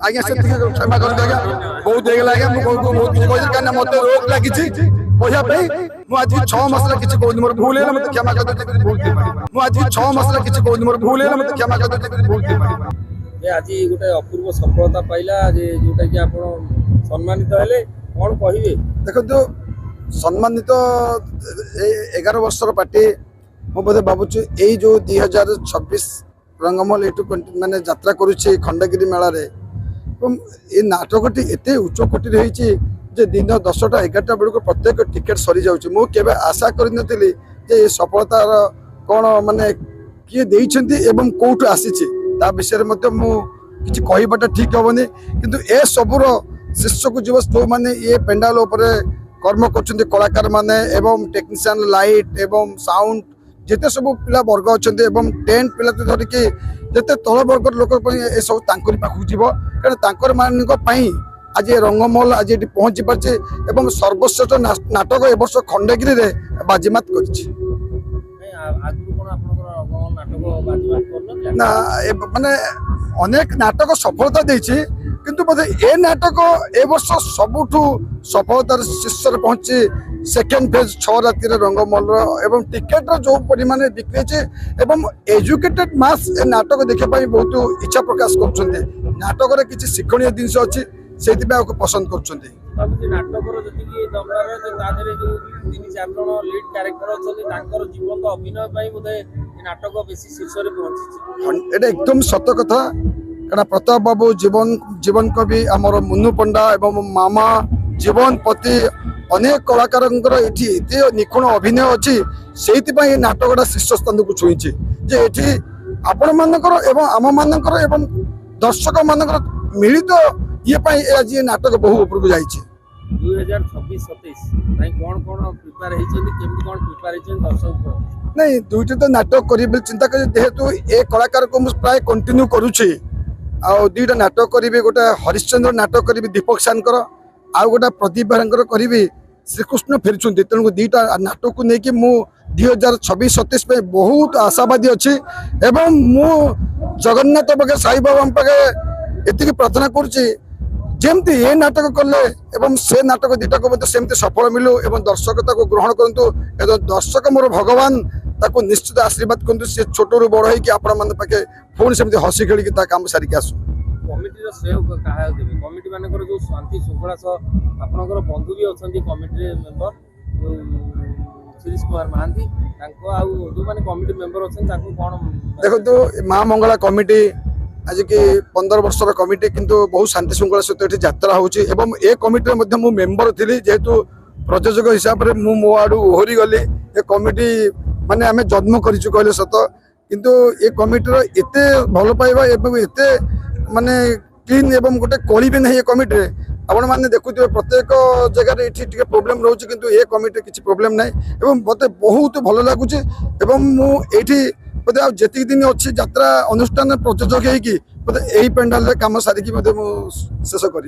आज्ञा से क्षमा कर आज्ञा बहुत देगला आज्ञा बहुत किसी कहि कारण मते रोग लागी कहया पे मु आज 6 मास किसी कहू मोर भूल है मते क्षमा कर दे भूल थी मु आज 6 मास किसी कहू मोर भूल है मते क्षमा कर दे भूल थी ए आज गोटे अपूर्व सफलता पाइला जे जोटा कि आपण सम्मानित हेले कोन कहिबे देखो तो सम्मानित 11 वर्षर पार्टी मु बोधे भावुँ यही जो 2026 रंगमल एटू माने यात्रा करुच्छे खंडगिरी मेला रे ये नाटकटी एत उच्च कोटि रही दिन 10टा 11टा बेलू प्रत्येक टिकेट सरी जाऊँ मुझे आशा करी ये सफलतार कौन माने किए देइछन्ती कौटू आसी विषय में किसी कहवाटा ठीक हेनी किंतु ए सबूर शीर्ष को जीव जो मैंने ये पेंडाल कर्म कर कलाकार माने एवं टेक्नीशियन लाइट एवं साउंड जिते सब पिला वर्ग अच्छा टेंट पिला धरिकी जिते तल वर्ग लोक ये सब पाखक जीव कारण मान आज ये रंगमहल आज ये पहुंची पार्चे सर्वश्रेष्ठ नाटक ए वर्ष खंडगिरी रे बाजीमात कर ना माने अनेक नाटक सफलता देछि किंतु बोधे ए नाटक ए वर्ष सबुठू सफलतार शीर्ष पहुंची सेकेंड फेज 6 राति रंगमहल एवं टिकेट जो परिमाण बिक्री एवं एजुकेटेड मास ए नाटक देखा बहुत इच्छा प्रकाश कर नाटक रे किछि शिक्षणीय जिनस अच्छी से पसंद कर एकदम सत कथा कारण प्रताप बाबू जीवन कवि आमर मुन्नू पंडा एवं मामा जीवन पति अनेक कलाकार ये निखुण अभिनय अच्छी से नाटकटा शीर्ष स्थान को छुई जे आपण मानकर एवं आम मानकर एवं दर्शक मानकर मिलित ये आज ये नाटक बहु ऊपर को जाइए 2026-27 नहीं दुईटा तो नाटक करी चिंता कर जेहेतु ए कलाकार को प्राय कंटिन्यू करुच्छे दुईटा नाटक करी गोटे हरिश्चंद्र नाटक करी दीपक सानकर आउ गोटे प्रदीप बेहरा करी श्रीकृष्ण फेरुंट तेणु दुईटा नाटक को लेकिन मु 2026-27 पे बहुत आशावादी अच्छी एवं मु जगन्नाथ पाखे साई बाबा पाखे एति प्रार्थना करुच्ची जमती ये नाटक कले एवं से नाटक दुटा को सेमती सफल मिलू एवं दर्शक ग्रहण करूँ एवं दर्शक मोर भगवान ताको निश्चित आशीर्वाद करूँ सी छोट रू बड़ होगी आपण मान पाखे पुणी सेमती हसी खेल काम सारिक आसू कमिटी कमिटी मानकर जो शांति श्रृंखला सह आपनकर बंधु भी अच्छा कमिटी मेंबर शिरीष कुमार महांती जो मैंने कमिटी मेंबर अच्छा देखो तो माँ मंगला कमिटी आज की 15 वर्षर कमिटी किंतु बहुत शांति श्रृंखला सहित यात्रा होची एवं ए कमिटी मध्ये मु मेंबर थिली जेहेतु प्रयोजक हिसाब रे मु मो आडू ओहरी गली ए कमिटी माने आमे जन्म करिछु कहले सत किंतु ए कमिटीर एते भल पाइबा एवं एते माने क्लीन एवं गोटे कली भी नहीं ए कमिटी रे आपण माने देखुथिबे प्रत्येक जगह रे एठी टिके प्रॉब्लम रहउची किंतु ए कमिटी किछि प्रॉब्लम नाही एवं मते बहुत भल लागुची एवं मु एठी बोधे आ जेतिक दिन अच्छी यात्रा अनुष्ठान प्रयोजक होगी बोधे यही पेंडाल रे काम सारिकी शेष कर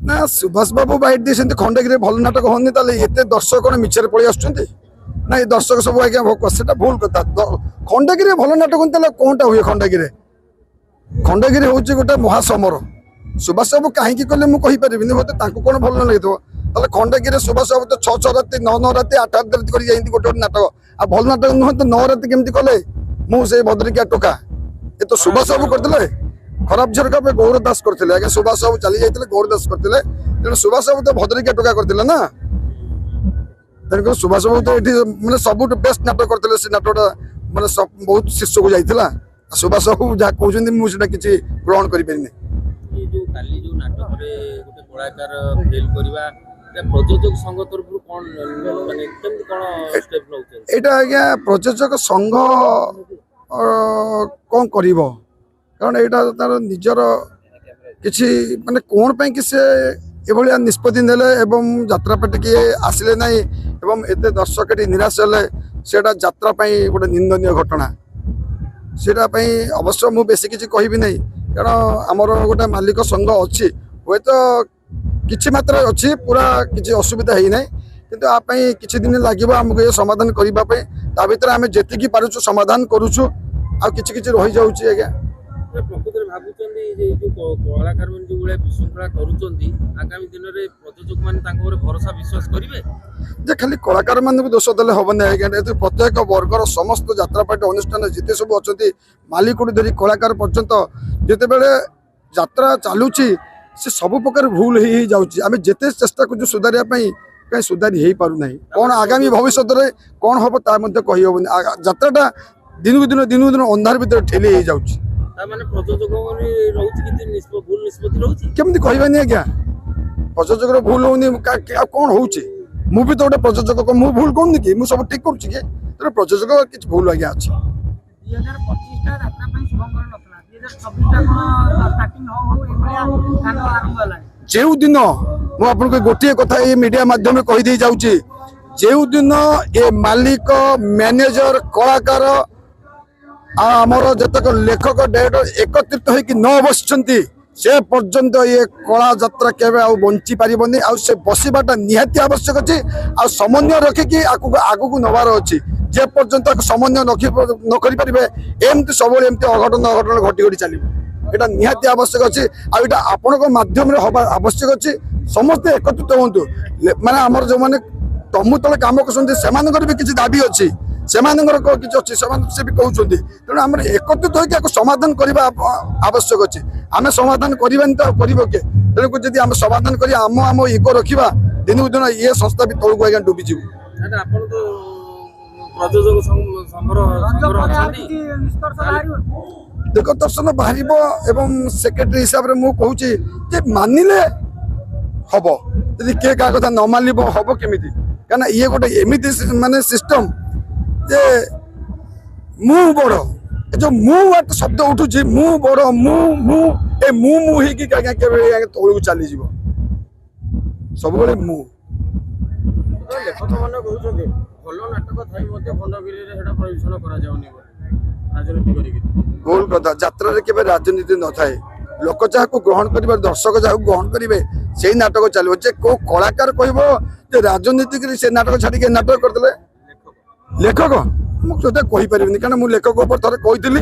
ना सुभाष बाबू बैठ दी खंडगिरी भल नाटक होनी एत दर्शक कौन मिछरे पलि आसुंटे ना ये दर्शक सब आज्ञा भोक से भूल कथा खंडगिरी भल नाटक होनी कौनटा हुए खंडगिरी हूँ गोटे महासमर सुभाष बाबू कहीं कले मुझे कहीपरि बोलते कौन भल न लगे ताले खंडगिरी सुभाष बाबू तो 6 राति 9 राति 8 राति कर गोटे नाटक आ भल नाटक नुह तो 9 राति केमती कले मुझे भद्रिकिया टोका ये तो सुभाष बाबू करते खराब झरका पे गौर दास करते आगे सुभाष बाबू चली जाते गौर दास करते तेणु सुभाष बाबू तो भद्रिकिया टोका करते ना तेणुक सुभाष बाबू तो ये मैंने सब बेस्ट नाटक करते से नाटकटा मैंने बहुत शीर्ष को जाता सुभाष बाबू जहाँ कहते मुझे किसी ग्रहण करें प्रयोजक संघ तरफ माने स्टेप नउछन एटा आज्ञा प्रयोजक संघ कौन करिवो कारण एटा तार निजर किछि माने कोन पे कि से एभलिया निष्पत्ति नेले एवं यात्रा पे टिके आसिले नाही एवं एते दर्शक एटी निराश हेले सेटा यात्रा पे गोटे निंदनीय घटना सेटा पे अवश्य मु बेसी किछि कहिबि नाही कारण हमर गोटे मालिक संघ अछि होय तो किछि मात्रा अच्छी पूरा किछि असुविधा है ना କିନ୍ତୁ ଆ ପାଇଁ କିଛି ଦିନ ଲାଗିବ ଆମକୁ ଏ ସମାଧାନ କରିବା ପାଇଁ। ତା ଭିତରେ ଆମେ ଯେତିକି ପାରୁଛୁ ସମାଧାନ କରୁଛୁ, ଆଉ କିଛି କିଛି ରହିଯାଉଛି ଆଜ୍ଞା। ପ୍ରକୃତରେ ଭାବୁଛନ୍ତି ଯେ ଏଇ ଯୋଉ କଳାକାରମାନେ ଯୋଉ ଭଳିଆ ବିଶୃଙ୍ଖଳା କରୁଛନ୍ତି, ଆଗାମୀ ଦିନରେ ପ୍ରଯୋଜକ ମାନେ ତାଙ୍କ ଉପରେ ଭରସା ବିଶ୍ୱାସ କରିବେ? ଯେ ଖାଲି କଳାକାର ମାନଙ୍କୁ ଦୋଷ ଦେଲେ ହବନି ଆଜ୍ଞା। ଏଠି ପ୍ରତ୍ୟେକ ବର୍ଗର ସମସ୍ତ ଯାତ୍ରାପାଟି ଅନୁଷ୍ଠାନ ଯେତେ ସବୁ ଅଛନ୍ତି, ମାଲିକଠୁ ଧରି କଳାକାର ପର୍ଯ୍ୟନ୍ତ, ଯେତେବେଳେ ଯାତ୍ରା ଚାଲୁଛି ସେ ସବୁ ପ୍ରକାର ଭୁଲ ହେଇ ଯାଉଛି। ଆମେ ଯେତେ ଚେଷ୍ଟା କରୁଛୁ ସୁଧାରିବା ପାଇଁ, କାହିଁ ସୁଧାରି ହେଇପାରୁନାହିଁ। କ'ଣ ଆଗାମୀ ଭବିଷ୍ୟତରେ କ'ଣ ହବ ତା ମଧ୍ୟ କହିହେବନି। ଯାତ୍ରାଟା ଦିନକୁ ଦିନ ଅନ୍ଧାର ଭିତରେ ଠେଲି ହେଇଯାଉଛି। ତାମାନେ ପ୍ରଯୋଜକ ରହୁଛି କିଛି ଭୁଲ ନିଷ୍ପତ୍ତି ରହୁଛି, କେମିତି କହିବାନି ଆଜ୍ଞା। ପ୍ରଯୋଜକର ଭୁଲ ହଉନି ଆଉ କ'ଣ ହଉଛି? ମୁଁ ବି ତ ଗୋଟେ ପ୍ରଯୋଜକ, ମୁଁ ଭୁଲ କରୁନି କି? ମୁଁ ସବୁ ଠିକ କରୁଛି କି? ତେଣୁ ପ୍ରଯୋଜକ କିଛି ଭୁଲ ଆଜ୍ଞା ଅଛି। 2025ଟା ଯାତ୍ରା ପାଇଁ ଶୁଭଙ୍କର ନଥିଲା, 2026ଟା ଷ୍ଟାର୍ଟିଂ ହଉ ଏଭଳିଆ କାଣ୍ଡ ଆରମ୍ଭ ହେଲାଣି। ଯେଉଁଦିନ ମୁଁ ଆପଣଙ୍କୁ ଗୋଟିଏ କଥା ଏଇ ମିଡିଆ ମାଧ୍ୟମରେ କହିଦେଇ ଯାଉଛି, ଯେଉଁଦିନ ଏ ମାଲିକ, ମ୍ୟାନେଜର, କଳାକାର ଆମର ଯେତେକ ଲେଖକ ଡାଇରେକ୍ଟର ଏକତ୍ରିତ ହେଇକି ନ ବସିଛନ୍ତି, ସେ ପର୍ଯ୍ୟନ୍ତ ଏ କଳା ଯାତ୍ରା କେବେ ଆଉ ବଞ୍ଚି ପାରିବନି। ଆଉ ସେ ବସିବାଟା ନିହାତି ଆବଶ୍ୟକ ଅଛି। ଆଉ ସମନ୍ୱୟ ରଖିକି ଆଗକୁ ନେବାର ଅଛି। ଯେ ପର୍ଯ୍ୟନ୍ତ ସମନ୍ୱୟ ନ କରିପାରିବେ, ଏମିତି ସବୁବେଳେ ଏମିତି ଅଘଟନ ଘଟି ଚାଲିବ। এটা নিহাতি আবশ্যক আছে। আর এটা আপনার মাধ্যমে হওয়া আবশ্যক আছে। সমস্তে একত্রিত হুঁতু, মানে আমার যে তমু তলে কাম করছেন সেমানଙ୍କର ବି କିଛି ଦାବି ଅଛି, ସେମାନଙ୍କର କିଛି ଅଛି, ସେମାନେ ସେ ବି କହୁଛନ୍ତି। ତେଣୁ ଆମର ଏକତ୍ରିତ ହୋଇକି ଏହାକୁ ସମାଧାନ କରିବା ଆବଶ୍ୟକ ଅଛି। ଆମେ ସମାଧାନ କରିବାନି ତ କରିବ କିଏ? ତେଣୁକୁ ଯଦି ଆମେ ସମାଧାନ କରି ଆମ ଇଗୋ ରଖିବା, ଦିନକୁ ଦିନ ଇଏ ସଂସ୍ଥା ବି ତଳକୁ ଆଜ୍ଞା ଡୁବିଯିବ। ଆପଣ ତ ପ୍ରଯୋଜକ ସଂଘର ଅଛନ୍ତି, ଦେଖ ଦର୍ଶନ ବାହାରିବ। ଏବଂ ସେକ୍ରେଟାରୀ ହିସାବରେ ମୁଁ କହୁଛି ଯେ ମାନିଲେ ହବ, ଯଦି କିଏ କାହା କଥା ନ ମାନିବ ହବ କେମିତି? କାହିଁକିନା ଇଏ ଗୋଟେ ଏମିତି ମାନେ ସିଷ୍ଟମ ଯେ ମୁଁ ବଡ଼, ଏ ଯୋଉ ମୁଁ ଶବ୍ଦ ଉଠୁଛି, ମୁଁ ବଡ଼, ମୁଁ ହେଇକି ଆଜ୍ଞା କେବେ ତଳକୁ ଚାଲିଯିବ। ସବୁବେଳେ ମୁଁ। ଲେଖକ ମାନେ କହୁଛନ୍ତି ଭଲ ନାଟକ ଥାଇ ମଧ୍ୟ ଖଣ୍ଡଗିରିରେ ସେଟା ପରିବେଷଣ କରାଯାଉନି ରାଜନୀତି କରିକି। ଭୁଲ କଥା। ଯାତ୍ରାରେ କେବେ ରାଜନୀତି ନଥାଏ। ଲୋକ ଯାହାକୁ ଗ୍ରହଣ କରିବେ, ଦର୍ଶକ ଯାହାକୁ ଗ୍ରହଣ କରିବେ, ସେଇ ନାଟକ ଚାଲିବ। ଯେ କୋଉ କଳାକାର କହିବ ଯେ ରାଜନୀତି କରି ସେ ନାଟକ ଛାଡ଼ିକି ନାଟକ କରିଦେଲେ ଲେଖକ, ମୁଁ ସେଟା କହିପାରିବିନି। କାରଣ ମୁଁ ଲେଖକ ଉପରେ ଥରେ କହିଥିଲି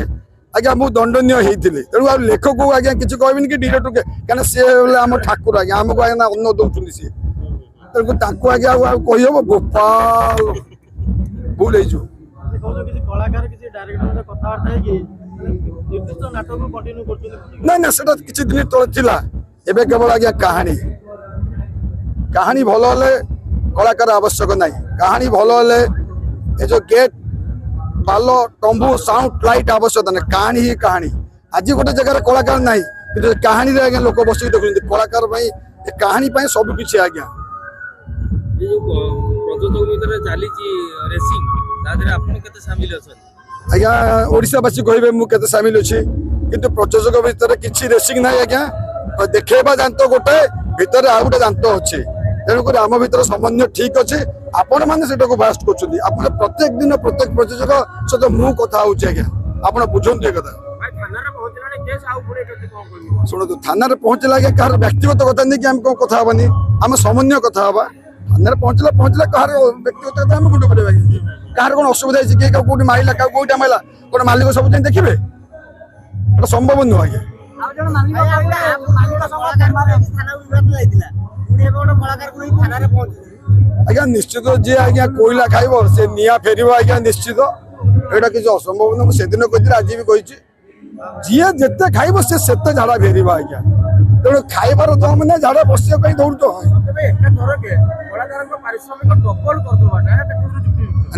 ଆଜ୍ଞା, ମୁଁ ଦଣ୍ଡନୀୟ ହେଇଥିଲି। ତେଣୁ ଆଉ ଲେଖକକୁ ଆଜ୍ଞା କିଛି କହିବିନି କି ଡିରେକ୍ଟରକୁ, କାରଣ ସିଏ ହେଲେ ଆମ ଠାକୁର ଆଜ୍ଞା, ଆମକୁ ଆଜ୍ଞା ଅନ୍ନ ଦଉଛନ୍ତି ସିଏ। ତେଣୁ ତାଙ୍କୁ ଆଜ୍ଞା ଆଉ କହିହବ? ଗୋପାଳ ଭୁଲ ହେଇଯିବ। ନା ନା, ସେଟା କିଛି ଦିନ ତଳେ ଥିଲା। ଏବେ କେବଳ ଆଜ୍ଞା କାହାଣୀ ଭଲ ହେଲେ କଳାକାର ଆବଶ୍ୟକ ନାହିଁ। କାହାଣୀ ଭଲ ହେଲେ ଏ ଯୋଉ ଗେଟ୍, ପାଲ, ତମ୍ବୁ, ସାଉଣ୍ଡ, ଲାଇଟ୍ ଆବଶ୍ୟକ ନାହିଁ। କାହାଣୀ ହିଁ କାହାଣୀ। ଆଜି ଗୋଟେ ଜାଗାରେ କଳାକାର ନାହିଁ, କିନ୍ତୁ କାହାଣୀରେ ଆଜ୍ଞା ଲୋକ ବସିକି ଦେଖୁଛନ୍ତି। କଳାକାର ପାଇଁ, ଏ କାହାଣୀ ପାଇଁ ସବୁ କିଛି ଆଜ୍ଞା। ଏ ଯୋଉ ପ୍ରଯୋଜକ ଭିତରେ ଚାଲିଛି ରେସିଂ, ତା ଦେହରେ ଆପଣ କେତେ ସାମିଲ ଅଛନ୍ତି? ଆଜ୍ଞା ଓଡ଼ିଶାବାସୀ କହିବେ ମୁଁ କେତେ ସାମିଲ ଅଛି, କିନ୍ତୁ ପ୍ରଯୋଜକ ଭିତରେ କିଛି ରେସିଂ ନାହିଁ ଆଜ୍ଞା। ଦେଖେଇବା ଦାନ୍ତ ଗୋଟେ, ଭିତରେ ଆଉ ଗୋଟେ ଦାନ୍ତ ଅଛି। ତେଣୁକରି ଆମ ଭିତରେ ସମନ୍ୱୟ ଠିକ ଅଛି। ଆପଣମାନେ ସେଟାକୁ ବାଷ୍ଟ କରୁଛନ୍ତି। ଆପଣ ପ୍ରତ୍ୟେକ ଦିନ ପ୍ରତ୍ୟେକ ପ୍ରଯୋଜକ ସହିତ ମୁଁ କଥା ହଉଛି ଆଜ୍ଞା, ଆପଣ ବୁଝନ୍ତୁ ଏ କଥା। ଶୁଣନ୍ତୁ, ଥାନାରେ ପହଞ୍ଚିଲା ଆଜ୍ଞା କାହାର ବ୍ୟକ୍ତିଗତ କଥା ନେଇକି ଆମେ କଣ କଥା ହବାନି? ଆମେ ସମନ୍ୱୟ କଥା ହବା। ଥାନାରେ ପହଞ୍ଚିଲା କାହାର ବ୍ୟକ୍ତିଗତ କଥା ଆମେ ଗୁଣ୍ଡ କରିବା। କାହାର କଣ ଅସୁବିଧା ହେଇଛି, କିଏ କାହାକୁ କୋଉଠି ମାରିଲା, କାହାକୁ କୋଉଟା ମାରିଲା, କଣ ମାଲିକ ସବୁ ଯାଇ ଦେଖିବେ? এটা সম্ভব নয় আଜ୍ଞା। ଆଜ୍ଞା ନିଶ୍ଚିତ ଯିଏ ଆଜ୍ଞା କୋଇଲା ଖାଇବ ସେ ନିଆଁ ଫେରିବ ଆଜ୍ଞା, ନିଶ୍ଚିତ। ଏଇଟା କିଛି ଅସମ୍ଭବ ନୁହଁ। ମୁଁ ସେଦିନ କହିଥିଲି, ଆଜି ବି କହିଛି, ଯିଏ ଯେତେ ଖାଇବ ସେ ସେତେ ଝାଡ଼ା ଫେରିବ ଆଜ୍ଞା। ତେଣୁ ଖାଇବାର ଦମ ନାହିଁ, ଝାଡ଼ା ବସିବା ପାଇଁ ଦୌଡୁଛ।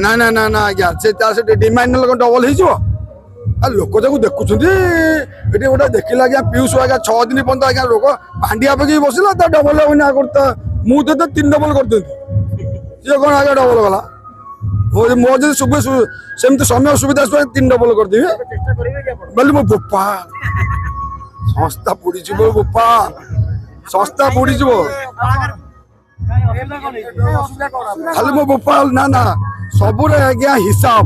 ନା ନା ନା ନା ଆଜ୍ଞା, ସେ ତାର ସେଠି ଡିମାଣ୍ଡ ନେଲେ କଣ ଡବଲ ହେଇଯିବ? ଆଉ ଲୋକ ଯାକୁ ଦେଖୁଛନ୍ତି, ଏଠି ଗୋଟେ ଦେଖିଲା ଆଜ୍ଞା ପିୟୁଷ ଆଜ୍ଞା 6 ଦିନ ପର୍ଯ୍ୟନ୍ତ ଆଜ୍ଞା ଲୋକ ପାଣ୍ଡିଆ ପକେଇ ବସିଲା, ତା ଡବଲ ହବନି ଆଗରୁ। ମୁଁ ତ 3 ଡବଲ କରିଦିଅନ୍ତି, ସିଏ କଣ ଆଜ୍ଞା ଡବଲ ଗଲା? ମୋ ଯଦି ସେମିତି ସମୟ ସୁବିଧା 3 ଡବଲ କରିଦେବି ବୋଲି ମୋ ବୋପା ସଂସ୍ଥା ବୁଡ଼ିଯିବ। ବୋପା ସଂସ୍ଥା ବୁଡ଼ିଯିବ ଖାଲି ମୋ ବୋପା। ନା ନା, ସବୁରେ ଆଜ୍ଞା ହିସାବ।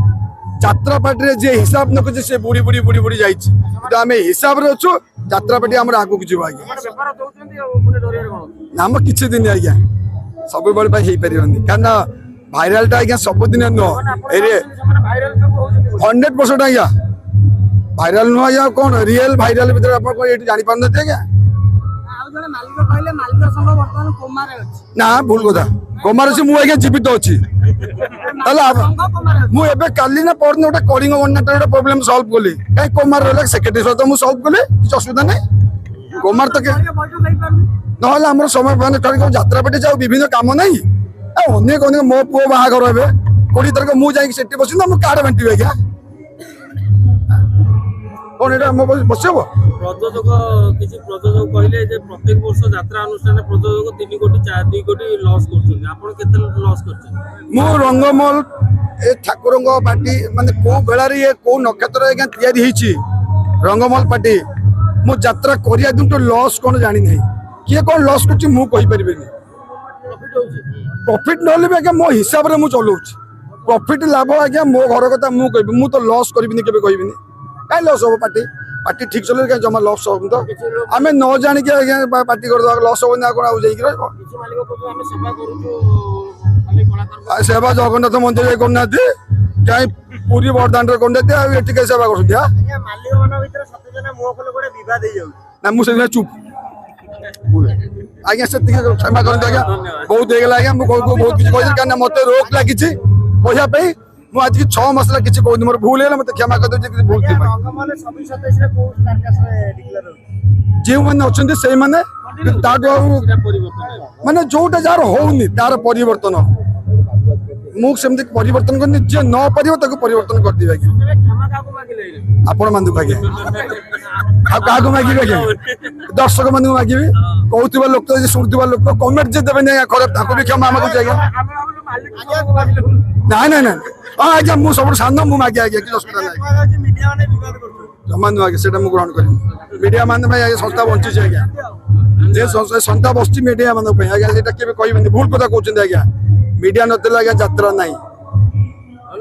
ଯାତ୍ରାପାଟିରେ ଯିଏ ହିସାବ ନ କରିଛି ସେ ବୁଡ଼ି ବୁଡ଼ି ଯାଇଛି। କିନ୍ତୁ ଆମେ ହିସାବରେ ଅଛୁ। ଯାତ୍ରାପାଟି ଆମର ଆଗକୁ ଯିବ ଆଜ୍ଞା। ଆମ କିଛି ଦିନ ଆଜ୍ଞା सब बेले हो पार क्या भाइरालटा आज्ञा सबुदिन नुह 100% आज्ञा भाइराल नुह आज्ञा कौन रियल भाइराल भर आप जानी पार आज्ञा ना भूल कथा कोमार अच्छी मुझे जीवित अच्छी मुझे काली ना पर गोटे कलिंग गणनाट गोटे प्रोब्लेम सल्व कली कहीं कोमार रहा सेक्रेटरी सहित मुझे सल्व कली किसी असुविधा ना कोमार तो ना आम समय मैंने यात्रा पेटी जाओ विभिन्न कम ना अनेक अनेक मो पु बाहागर हे 20 तारीख मुझे बस कार्ड बांटे आज्ञा कौन यहाँ बस प्रयोजक किसी प्रयोजक कहले जे प्रत्येक वर्ष यात्रा अनुष्ठान प्रयोजक 3 कोटी 2 कोटी लॉस करछन आपण केते लॉस करछन मु रंगमल ए ठाकुर पार्टी माने को बेलार ये को नक्षत्र आज्ञा तैयारी होईची रंगमल पार्टी मु यात्रा करिया दिन तो लॉस कौन जानी नहीं किए कौन लॉस करछि मु कहि परिबेनी प्रॉफिट न ले आज्ञा मो हिसाब रे मु चलाउछि प्रॉफिट लाभ आज्ञा मो घर कथा मु कहबी मु तो लॉस करबिनी केबे कहबिनी कहीं लॉस हो पार्टी पार्टी ठीक चल कहीं जमा लॉस हो तो आम न जानिक आज्ञा पार्टी कर लॉस हो कौन आज सेवा जगन्नाथ मंदिर करना कहीं पूरी बरदान करना कहीं सेवा कर ना मुझे चुप आज्ञा से क्षमा कर आज्ञा बहुत हो आज्ञा मुझे बहुत किसी कहीं मत रोक लगी कहवाई मुझे आज 6 मसला किसी कहूँ मोर भूल है मत क्षमा कर दे भूल जो मैंने अच्छा से मैंने माने जोटा जार होनी तार परिवर्तन मुझे परिवर्तन करनी जी न पार परिवर्तन कर दी आपण मान क्या मागे आज्ञा दर्शक मान मागे कहूबा लोक शुणुवा लोक कमेंट जे देवे खराब भी क्षमा मांगुचे आज्ञा ना ना ना हाँ आज्ञा मुझे सब सान मुझे मागे आज्ञा किसी असुविधा ना जमा नुह आज्ञा से ग्रहण कर मीडिया मान संस्था बंची आज्ञा जे संस्था बस मीडिया मान आज्ञा कहबे भूल कथा कहते आज्ञा मीडिया नतले आज्ञा यात्रा नहीं।